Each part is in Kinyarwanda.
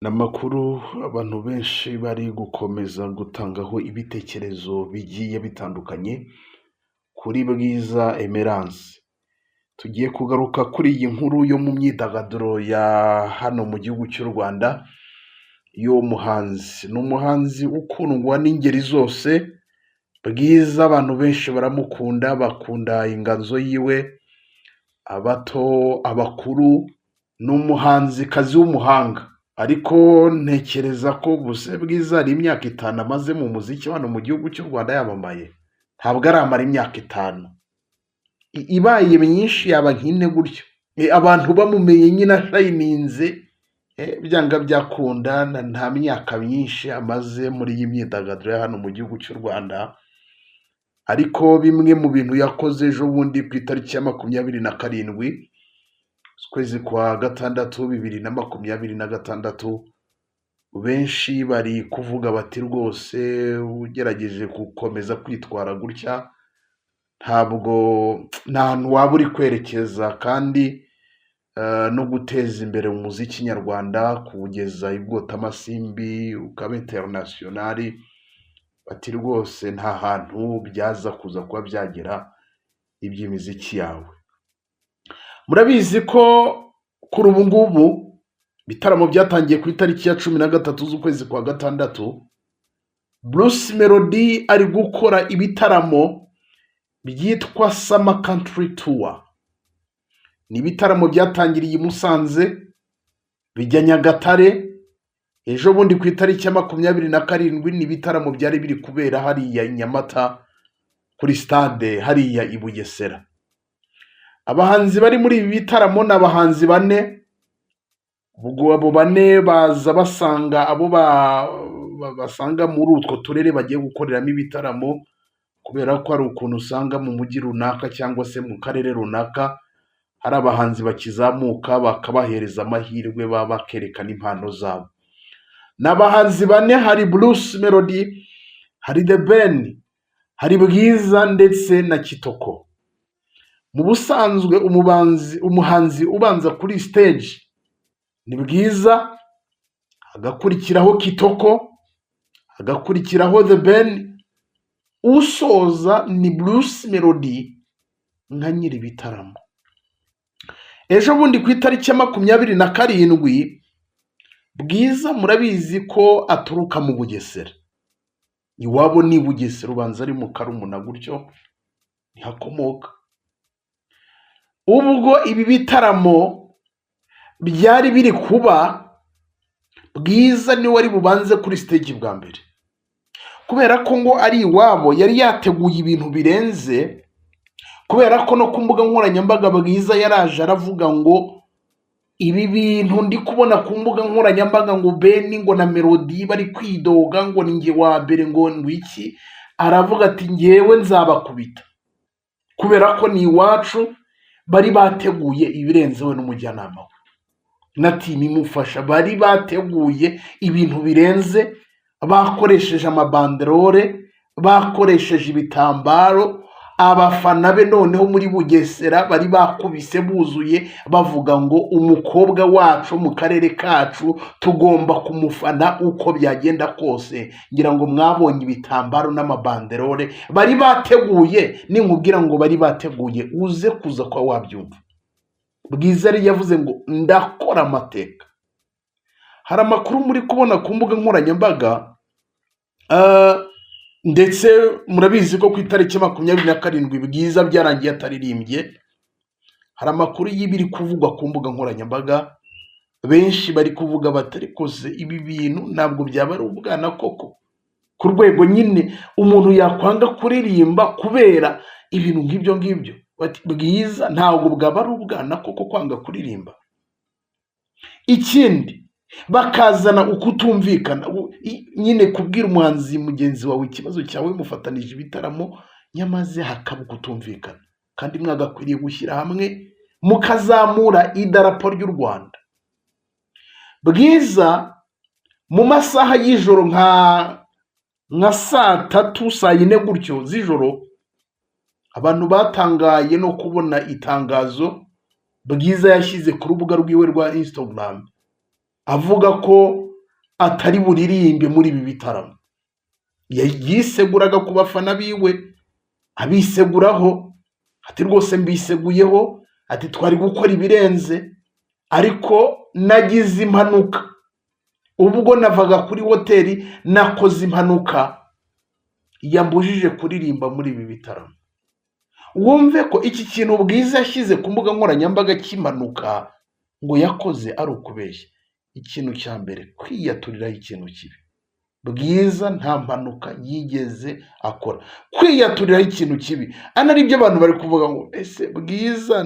N'amakuru abantu benshi bari gukomeza gutangaho ibitekerezo bigiye bitandukanye kuri Bwiza Emerance. Tugiye kugaruka kuri iyi nkuru yo mu myidagaduro ya hano mu gihugu cy'u Rwanda y'uwo muhanzi. Ni umuhanzi ukundwa n'ingeri zose. Bwiza abantu benshi baramukunda, bakunda inganzo yiwe, abato, abakuru. Ni umuhanzikazi w'umuhanga. Ariko ntekereza ko gusa Bwiza hari imyaka 5 amaze mu muziki hano mu gihugu cy'u Rwanda yamamaye. Ntabwo aramara imyaka 5. Ibaye myinshi yaba nk'ine gutyo. Abantu bamumenye nyine ashayininze, byanga byakunda nta myaka myinshi amaze muri iyi myidagaduro ya hano mu gihugu cy'u Rwanda. Ariko bimwe mu bintu yakoze ejo bundi ku itariki ya 27 ukwezi kwa gatandatu 2026, benshi bari kuvuga bati rwose ugerageje gukomeza kwitwara gutya ntabwo nta hantu waba uri kwerekeza, kandi no guteza imbere umuziki nyarwanda kuwugeza ibwotamasimbi ukaba internationali, bati rwose nta hantu byaza kuza kuba byagera iby'imiziki yawe. Murabizi ko kuri ubu ngubu ibitaramo byatangiye ku itariki ya 13 z'ukwezi kwa gatandatu. Bruce Melody ari gukora ibitaramo byitwa Summer Country Tour. Ni ibitaramo byatangiriye i Musanze bijya Nyagatare. Ejo bundi ku itariki ya 27 ni ibitaramo byari biri kubera hariya i Nyamata kuri stade hariya i Bugesera. Abahanzi bari muri ibi bitaramo ni abahanzi 4. Ubwo abo 4 baza basanga abo basanga muri utwo turere bagiye gukoreramo ibitaramo, kubera ko hari ukuntu usanga mu mujyi runaka cyangwa se mu karere runaka hari abahanzi bakizamuka bakabahereza amahirwe bakerekana impano zabo. N'abahanzi 4, hari Bruce Melody, hari The Ben, hari Bwiza ndetse na Kitoko. Mu busanzwe umuhanzi ubanza kuri stage ni Bwiza, hagakurikiraho Kitoko, hagakurikiraho The Ben, usoza ni Bruce Melody nka nyiri bitaramo. Ejo bundi ku itariki ya 27 Bwiza murabizi ko aturuka mu Bugesera. Iwabo ni Bugesera, ubanza ari mu Karumuna gutyo ntihakomoka. Ubwo ibi bitaramo byari biri kuba, Bwiza ni wari bubanze kuri stage bwa mbere, kubera ko ngo ari iwabo yari yateguye ibintu birenze. Kubera ko no ku mbuga nkoranyambaga Bwiza yaraje aravuga ngo ibi bintu ndi kubona ku mbuga nkoranyambaga ngo Ben ngo na Melody bari kwidoga ngo ninjye wa mbere ngo ndwiki, aravuga ati ngewe nzabakubita, kubera ko ni iwacu. Bari bateguye ibirenze we n'umujyanama we na team imufasha, bari bateguye ibintu birenze, bakoresheje amabanderore, bakoresheje ibitambaro. Abafana be noneho muri Bugesera bari bakubise buzuye bavuga ngo umukobwa wacu mu karere kacu tugomba kumufana uko byagenda kose. Ngira ngo mwabonye ibitambaro n'amabanderore bari bateguye, ninkubwira ngo bari bateguye uze kuza kwa wabyumva. Bwiza yari yavuze ngo ndakora amateka. Hari amakuru muri kubona ku mbuga nkoranyambaga, ndetse murabizi ko ku itariki 27 Bwiza byarangiye ataririmbye. Hari amakuru y'ibiri kuvugwa ku mbuga nkoranyambaga, benshi bari kuvuga batari koze ibi bintu ntabwo byaba ari ubwana koko, ku rwego nyine umuntu yakwanga kuririmba kubera ibintu nk'ibyo ngibyo. Bati Bwiza ntabwo bwaba ari ubwana koko kwanga kuririmba. Ikindi bakazana ukutumvikana, nyine kubwira umuhanzi mugenzi wawe ikibazo cyawe mufatanije ibitaramo, nyamaze hakaba ukutumvikana, kandi mwagakwiriye gushyira hamwe mukazamura idarapo ry'u Rwanda. Bwiza mu masaha y'ijoro nka saa 3 saa 4 gutyo z'ijoro, abantu batangaye no kubona itangazo Bwiza yashyize ku rubuga rwiwe rwa Instagram avuga ko atari buririmbe muri ibi bitaramo. Yiseguraga ku bafana biwe, abiseguraho ati rwose mbiseguyeho, ati twari gukora ibirenze, ariko nagize impanuka. Ubwo navaga kuri hoteli nakoze impanuka yambujije kuririmba muri ibi bitaramo. Wumve ko iki kintu Bwiza yashyize ku mbuga nkoranyambaga cy'impanuka ngo yakoze ari ukubeshya. Ikintu cya mbere, kwiyaturiraho ikintu kibi. Bwiza nta mpanuka yigeze akora. Kwiyaturiraho ikintu kibi ari byo abantu bari kuvuga ngo ese Bwiza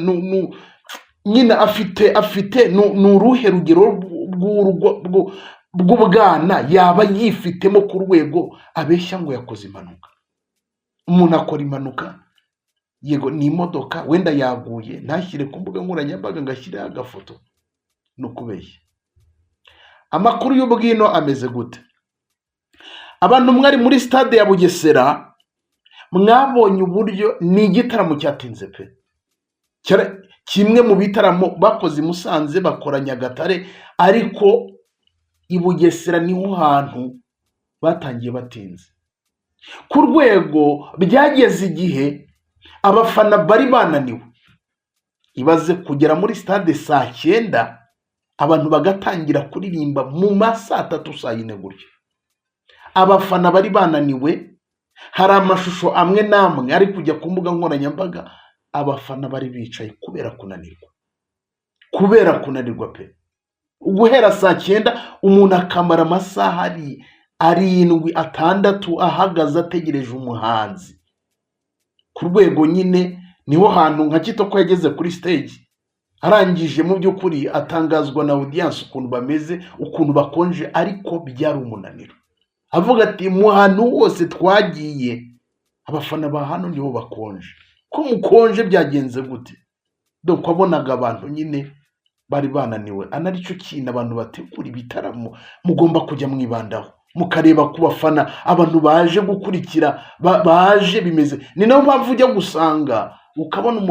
nyine afite ni uruhe rugero bw'ubwana yaba yifitemo ku rwego abeshya ngo yakoze impanuka. Umuntu akora impanuka, yego ni imodoka wenda yaguye, ntashyire ku mbuga nkoranyambaga ngo ashyireho agafoto, ni ukubeshya. Amakuru y'ubwino ameze gute? Abantu mwari muri stade ya Bugesera mwabonye uburyo ni igitaramo cyatinze pe. Kimwe mu bitaramo bakoze i Musanze, bakora Nyagatare, ariko i Bugesera niho hantu batangiye batinze, ku rwego byageze igihe abafana bari bananiwe. Ibaze kugera muri stade saa 9 abantu bagatangira kuririmba mu masaa 3 saa 4 gutyo. Abafana bari bananiwe. Hari amashusho amwe namwe ari kujya ku mbuga nkoranyambaga, abafana bari bicaye kubera kunanirwa pe. Guhera saa 9 umuntu akamara amasaha 7-6 ahagaze ategereje umuhanzi. Ku rwego nyine niho hantu nka Kitoko yageze kuri stage, arangije mu by'ukuri atangazwa na audience ukuntu bameze, ukuntu bakonje, ariko byari umunaniro. Avuga ati mu hantu hose twagiye abafana ba hano niho bakonje. Ko mukonje byagenze gute? Donc wabonaga abantu nyine bari bananiwe. Anaricyo kintu abantu bategura ibitaramo mugomba kujya mwibandaho, mukareba ku bafana, abantu baje gukurikira baje bimeze. Ni nayo mpamvu ujya gusanga ukabona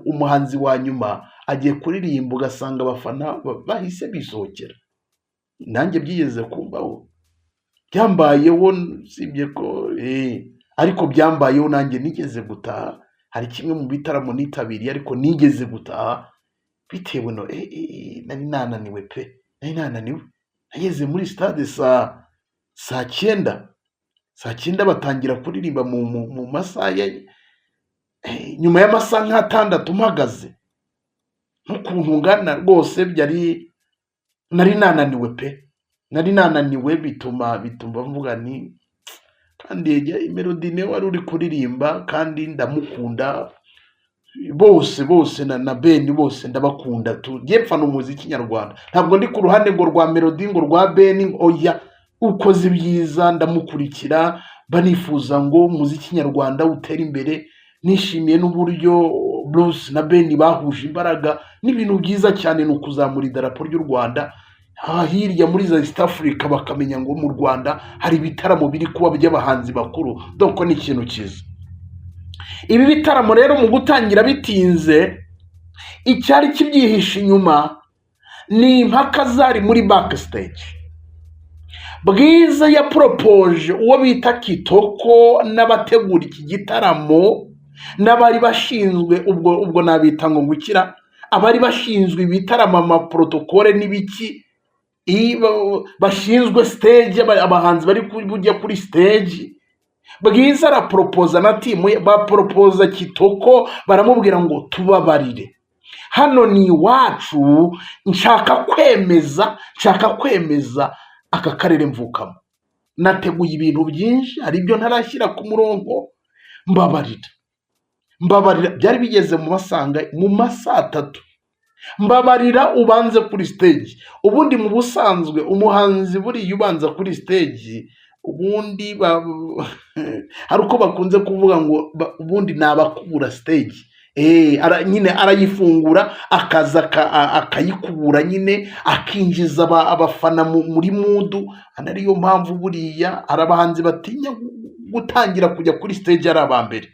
umuhanzi wa nyuma agiye kuririmba ugasanga abafana bahise bisohokera. Nanjye byigeze kumbaho, byambayeho, sibye ko ariko byambayeho nanjye nigeze gutaha. Hari kimwe mu bitaramo nitabiriye ariko nigeze gutaha bitewe no nari nananiwe pe. Nageze muri stade saa 9 batangira kuririmba mu masaha nyuma y'amasaha nk'atandatu mpagaze. N'ukuntu ngana rwose nari nananiwe pe. Nari nananiwe bituma mvuga ni kandi Melody ne wari uri kuririmba kandi ndamukunda, bose na Ben bose ndabakunda tu. Yepfa no muziki nyarwanda, ntabwo ndi ku ruhande ngo rwa Melody ngo rwa Ben, oya, ukoze byiza ndamukurikira, banifuza ngo muziki nyarwanda utere imbere. Nishimiye n'uburyo Bruce na Ben bahuje imbaraga, n'ibintu byiza cyane no kuzamura idarapo ry'u Rwanda hirya muri East Africa, bakamenya ngo mu Rwanda hari ibitaramo biri kuba by'abahanzi bakuru. Donc ni ikintu cyiza. Ibi bitaramo rero mu gutangira bitinze, icyari kibyihisha inyuma ni impaka zari muri backstage. Bwiza ya propose uwo bita Kitoko n'abategura iki gitaramo, n'abari bashinzwe ubwo nabita ngo ngukira, abari bashinzwe ibitaramo, ama protocole n'ibiki, bashinzwe stage, abahanzi bari kujya kuri stage. Bwiza arapropose na timu bapropose Kitoko, baramubwira ngo tubabarire, hano ni iwacu, nshaka kwemeza aka karere mvukamo. Nateguye ibintu byinshi, hari ibyo ntarashyira ku murongo, mbabarira. Byari bigeze mu masaa 3. Mbabarira ubanze kuri stage. Ubundi mu busanzwe umuhanzi buri ubanza kuri stage, ubundi hari uko bakunze kuvuga ngo ubundi nabakubura stage. Nyine arayifungura akaza akayikubura, nyine akinjiza abafana muri mudu. Anariyo mpamvu buriya arabahanzi batinya gutangira kujya kuri stage ari abambere,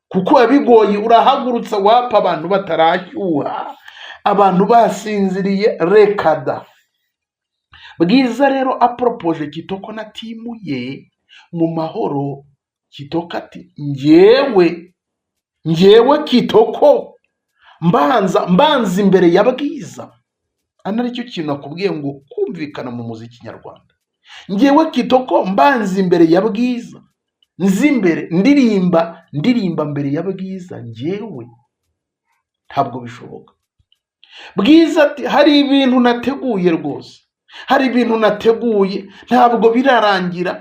kuko yabigoye. Urahagurutsa wapa abantu batarashyuha, abantu basinziriye, rekada. Bwiza rero aporopoje Kitoko na timu ye mu mahoro, Kitoko ati njyewe Kitoko mbanza imbere ya Bwiza. Ana aricyo kintu nakubwiye ngo kumvikana mu muziki nyarwanda. Njyewe Kitoko mbanza imbere ya Bwiza, nzi imbere ndirimba mbere ya Bwiza, njyewe ntabwo bishoboka. Bwiza ati hari ibintu nateguye rwose, hari ibintu nateguye ntabwo birarangira,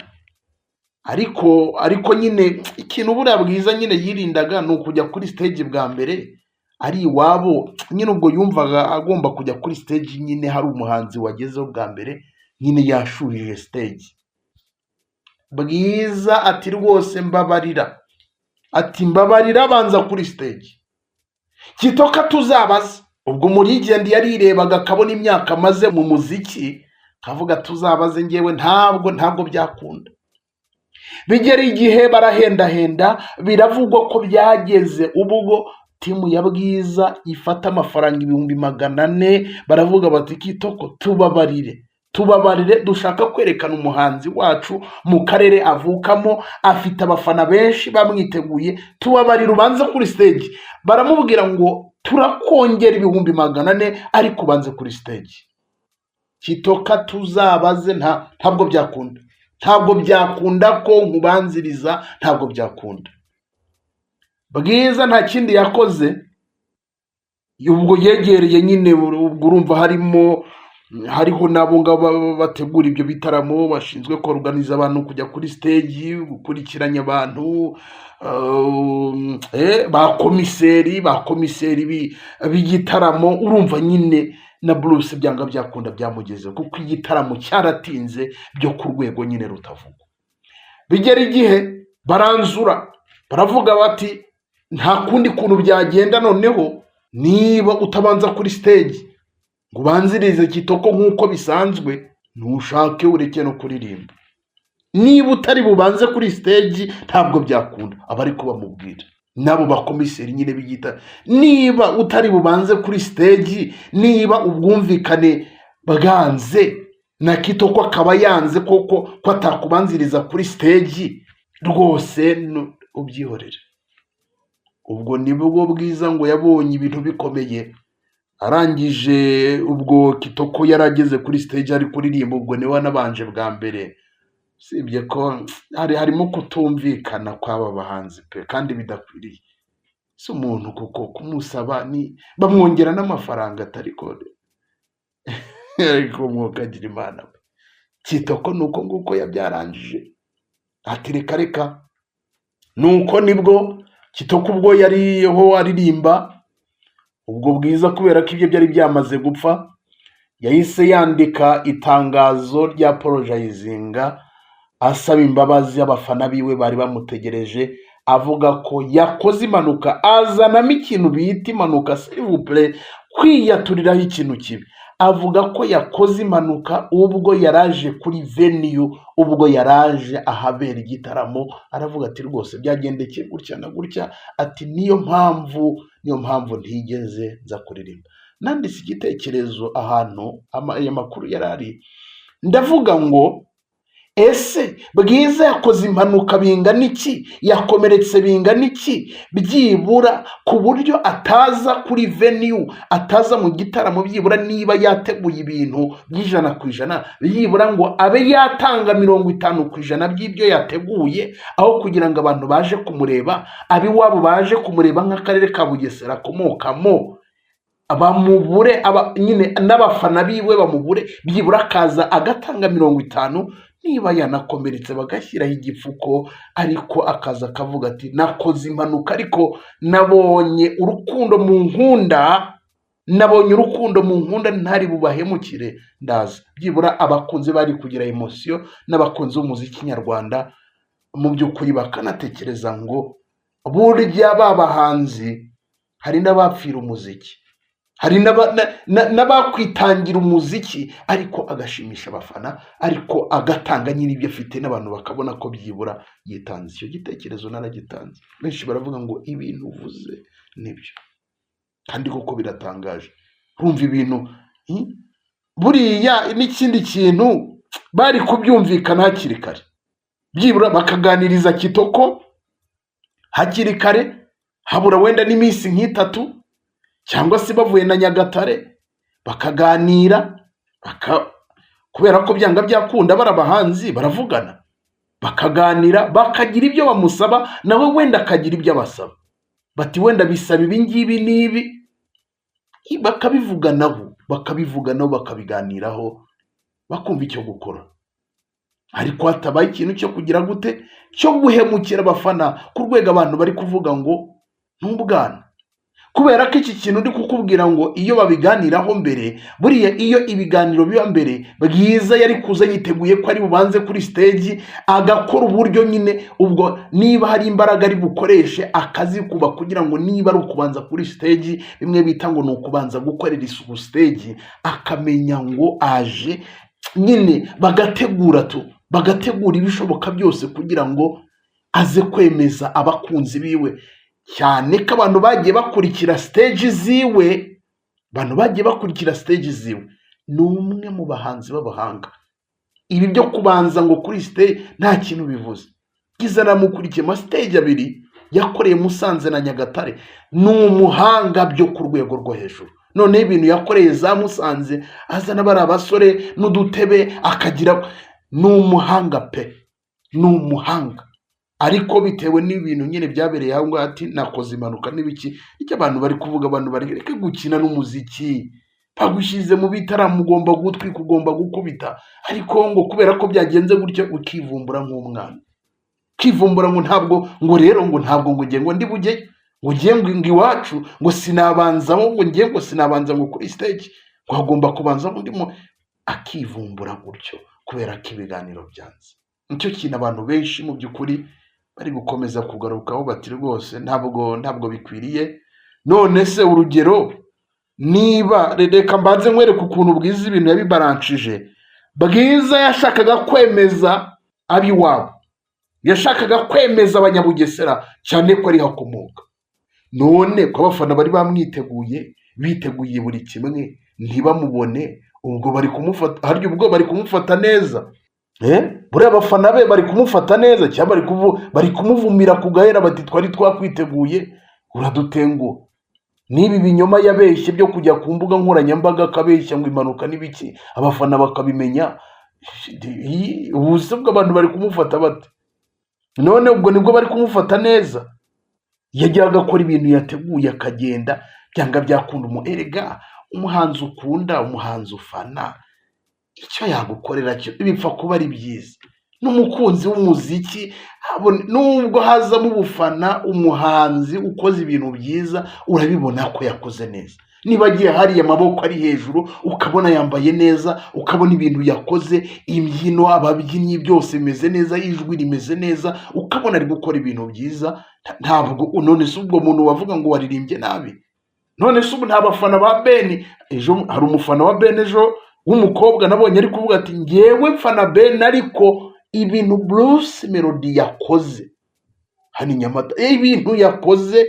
ariko nyine ikintu buriya Bwiza nyine yirindaga ni ukujya kuri stage bwa mbere ari iwabo, nyine ubwo yumvaga agomba kujya kuri stage nyine hari umuhanzi wagezeho bwa mbere nyine yashurije stage. Bwiza ati rwose mbabarira, ati mbabarira banza kuri stage, Kitoko tuzabaza. Ubwo Murigende yarirebaga akabona imyaka amaze mu muziki, kavuga tuzabaze njyewe ntabwo byakunda. Bigera igihe barahendahenda, biravugwa ko byageze ubwo timu ya Bwiza ifata amafaranga 400,000, baravuga bati Kitoko tubabarire, dushaka kwerekana umuhanzi wacu mu karere avukamo, afite abafana benshi bamwiteguye, tubabarire ubanze kuri stage. Baramubwira ngo turakongera 400,000 ariko ubanze kuri stage. Kitoko tuzabaze ntabwo byakunda ko nkubanziriza, ntabwo byakunda. Bwiza nta kindi yakoze, ubwo yegereye nyine, ubwo urumva hariho nabo ngabo bategura ibyo bitaramo, bashinzwe kuorganiza abantu kujya kuri stage, gukurikiranya abantu, bakomiseri b'igitaramo. Urumva nyine na Bruce byanga byakunda byamugeze, kuko igitaramo cyaratinze byo ku rwego nyine rutavugwa. Bigera igihe baranzura, baravuga bati nta kundi kuntu byagenda noneho, niba utabanza kuri stage ngo ubanzirize Kitoko nk'uko bisanzwe, ntushake ureke no kuririmba. Niba utari bubanze kuri stage ntabwo byakunda. Abari kubamubwira nabo bakomiseri nyine bigita, niba utari bubanze kuri stage, niba ubwumvikane bwanze na Kitoko akaba yanze ko atakubanziriza kuri stage, rwose ubyihorere. Ubwo nibwo Bwiza ngo yabonye ibintu bikomeye, arangije ubwo Kitoko yarageze kuri stage ari kuririmba, ubwo niwe nabanje bwa mbere. Sibye ko harimo kutumvikana kw'aba bahanzi pe, kandi bidakwiriye. Si umuntu kuko kumusaba ni bamwongera n'amafaranga atariko ariko mwokagira Imana. Kitoko nuko nguko yabyarangije, ati reka. Nuko nibwo Kitoko ubwo yariho aririmba, ubwo Bwiza kubera ko ibyo byari byamaze gupfa, yahise yandika itangazo rya apologizinga, asaba imbabazi abafana biwe bari bamutegereje, avuga ko yakoze impanuka, azanamo ikintu bita impanuka, s'il vous plaît, kwiyaturiraho ikintu kibi. Avuga ko yakoze impanuka ubwo yaraje kuri venue, ubwo yaraje ahabera igitaramo. Aravuga ati rwose byagendekeye gutya na gutya, ati niyo mpamvu ntigeze nza kuririmba. Nanditse igitekerezo ahantu aya makuru yarari, ndavuga ngo ese Bwiza yakoze impanuka bingana iki, yakomeretse bingana iki, byibura ku buryo ataza kuri venue, ataza mu gitaramo, byibura niba yateguye ibintu by'100%, byibura ngo abe yatanga 50% by'ibyo yateguye, aho kugira ngo abantu baje kumureba, abiwabo baje kumureba nk'akarere ka Bugesera akomokamo, bamubure, nyine n'abafana biwe bamubure, byibura akaza agatanga 50%, niba yanakomeretse bagashyiraho igipfuko, ariko akaza akavuga ati nakoze impanuka ariko nabonye urukundo mu nkunda, ntari bubahemukire, ndaza. Byibura abakunzi bari kugira emotion, n'abakunzi b'umuziki nyarwanda mu by'ukuri bakanatekereza ngo burya babahanzi hari n'abapfira umuziki, hari n'abakwitangira umuziki ariko agashimisha abafana, ariko agatanga nyine ibyo afite, n'abantu bakabona ko byibura yitanze. Icyo gitekerezo naragitanze. Benshi baravuga ngo ibintu uvuze nibyo, kandi koko biratangaje. Urumva ibintu buriya n'ikindi kintu bari kubyumvikana hakiri kare, byibura bakaganiriza Kitoko hakiri kare, habura wenda n'iminsi nk'itatu, cyangwa se bavuye na Nyagatare bakaganira, kubera ko byanga byakunda barabahanzi baravugana, bakaganira bakagira ibyo bamusaba nawe wenda akagira ibyo abasaba, bati wenda bisaba ibi ngibi n'ibi, bakabivuganaho bakabiganiraho bakumva icyo gukora. Ariko hatabaye ikintu cyo kugira gute, cyo guhemukira abafana ku rwego abantu bari kuvuga ngo ntubwana, kubera ko iki kintu ndi kukubwira ngo iyo babiganiraho mbere, buriya iyo ibiganiro biba mbere, Bwiza yari kuza yiteguye ko ari bubanze kuri stage agakora uburyo nyine, ubwo niba hari imbaraga ari bukoreshe akazikuba kugira ngo niba ari ukubanza kuri stage, bimwe bita ngo ni ukubanza gukorera isuku stage, akamenya ngo aje nyine, bagategura ibishoboka byose kugira ngo aze kwemeza abakunzi biwe, cyane ko abantu bagiye bakurikira stage ziwe, ni umwe mu bahanzi b'abahanga. Ibi byo kubanza ngo kuri stage nta kintu bivuze. Bwiza aramukurikiye ma stage abiri yakoreye Musanze na Nyagatare, ni umuhanga byo ku rwego rwo hejuru. None ibintu yakoreye za Musanze, azana bari abasore n'udutebe akagira, ni umuhanga pe, ni umuhanga. Ariko bitewe n'ibintu nyine byabereye aho ngaho, ati nakoze impanuka n'ibiki, icyo abantu bari kuvuga, abantu bari reka gukina n'umuziki, bagushize mu bitaramo ugomba gutwika, ugomba gukubita, ariko ngo kubera ko byagenze gutyo ukivumbura nk'umwana, ukivumbura ngo ntabwo ngo rero ngo ntabwo ngo ngiye ngo ndi bujye ngo ngiye ngo iwacu ngo sinabanzamo ngo ngiye ngo sinabanza ngo kuri stage ngo hagomba kubanza ngo ndimo, akivumbura gutyo kubera ko ibiganiro byanze. Nicyo kintu abantu benshi mu by'ukuri bari gukomeza kugarukaho, bati rwose ntabwo bikwiriye. None se urugero, niba reka mbanze nkwereke ukuntu Bwiza ibintu yabibaranshije. Bwiza yashakaga kwemeza abiwabo, yashakaga kwemeza Abanyabugesera cyane ko ari hakomoka. None ko abafana bari bamwiteguye, biteguye buri kimwe, ntibamubone, ubwo bari kumufata, harya ubwo bari kumufata neza, buriya abafana be bari kumufata neza cyangwa bari kumuvumira ku gahera, bati twari twakwiteguye uradutenguha. Nibi binyoma yabeshye byo kujya ku mbuga nkoranyambaga akabeshya ngo impanuka n'ibiki, abafana bakabimenya, ubuze bw'abantu bari kumufata bate? None ubwo nibwo bari kumufata neza? Yagiye agakora ibintu yateguye akagenda, byanga byakunda erega umuhanzi ukunda, umuhanzi ufana, icyo yagukorera cyo bipfa kuba ari byiza. N'umukunzi w'umuziki, nubwo hazamo ubufana, umuhanzi ukoze ibintu byiza urabibona ko yakoze neza. Niba agiye hariya amaboko ari hejuru, ukabona yambaye neza, ukabona ibintu yakoze, imbyino, ababyinnyi byose bimeze neza, ijwi rimeze neza, ukabona ari gukora ibintu byiza. Ntabwo none se ubwo muntu wavuga ngo waririmbye nabi? None se ubu nta bafana ba Ben? Ejo hari umufana wa Ben ejo w'umukobwa nabonye ari kuvuga ati ngewe mfana Ben, ariko ibintu Bruce Melody yakoze hani Nyamata, ibintu yakoze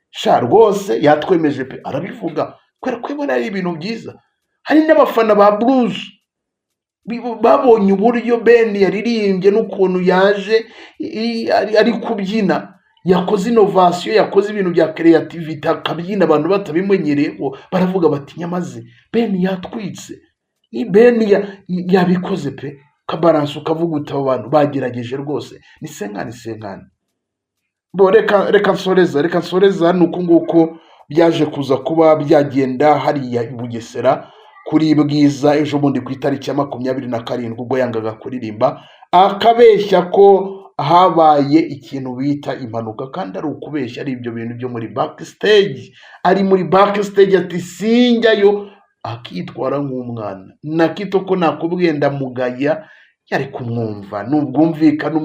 sha rwose yatwemeje pe, arabivuga kwera kwibona ari ibintu byiza. Hari n'abafana ba Bruce babonye uburyo Ben yaririmbye n'ukuntu yaje ari kubyina, yakoze innovation, yakoze ibintu bya creativity, akabyina abantu batabimenyereye, baravuga bati nyamaze Ben yatwitse, ni Ben yabikoze pe, kabaranse ukavuga uti abo bantu bagerageje rwose, ni senkani. Bo reka nsoreza nuko nguko byaje kuza kuba byagenda hariya i Bugesera kuri Bwiza ejo bundi ku itariki ya 27 ubwo yangaga kuririmba, akabeshya ko habaye ikintu bita impanuka, kandi ari ukubeshya, ari ibyo bintu byo muri backstage, ari muri backstage ati sinjyayo, akitwara nk'umwana. Na Kitoko nakubwiye ndamugaya, yari kumwumva n'ubwumvikana.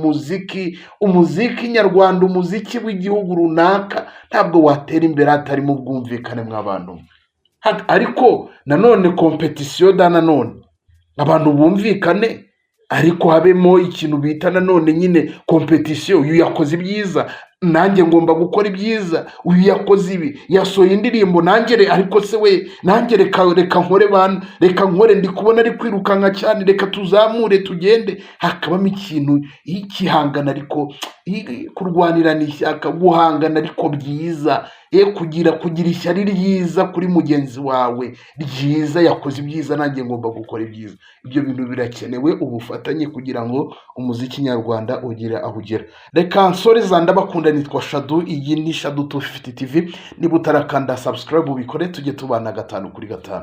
Umuziki nyarwanda, umuziki w'igihugu runaka ntabwo watera imbere hatari mu bwumvikane mw'abantu. Ariko nanone competition nanone abantu bumvikane, ariko habemo ikintu bita nanone nyine competition. Uyu yakoze ibyiza, nanjye ngomba gukora ibyiza, uyu yakoze ibi, yasohoye indirimbo, nanjye ariko se we nanjye reka nkore bana, reka nkore, ndi kubona ari kwirukanka cyane, reka tuzamure tugende. Hakabamo ikintu y'ikihangana, ariko kurwanirana ishyaka, guhangana ariko byiza, kugira ishyari ryiza kuri mugenzi wawe ryiza, yakoze ibyiza, nanjye ngomba gukora ibyiza. Ibyo bintu birakenewe, ubufatanye, kugira ngo umuziki nyarwanda ugire aho ugera. Reka nsoreza, ndabakunda, nitwa Shadu, iyi ni Shadu 250 TV. Niba utarakanda subscribe ubikore, tujye tubana 5 kuri 5.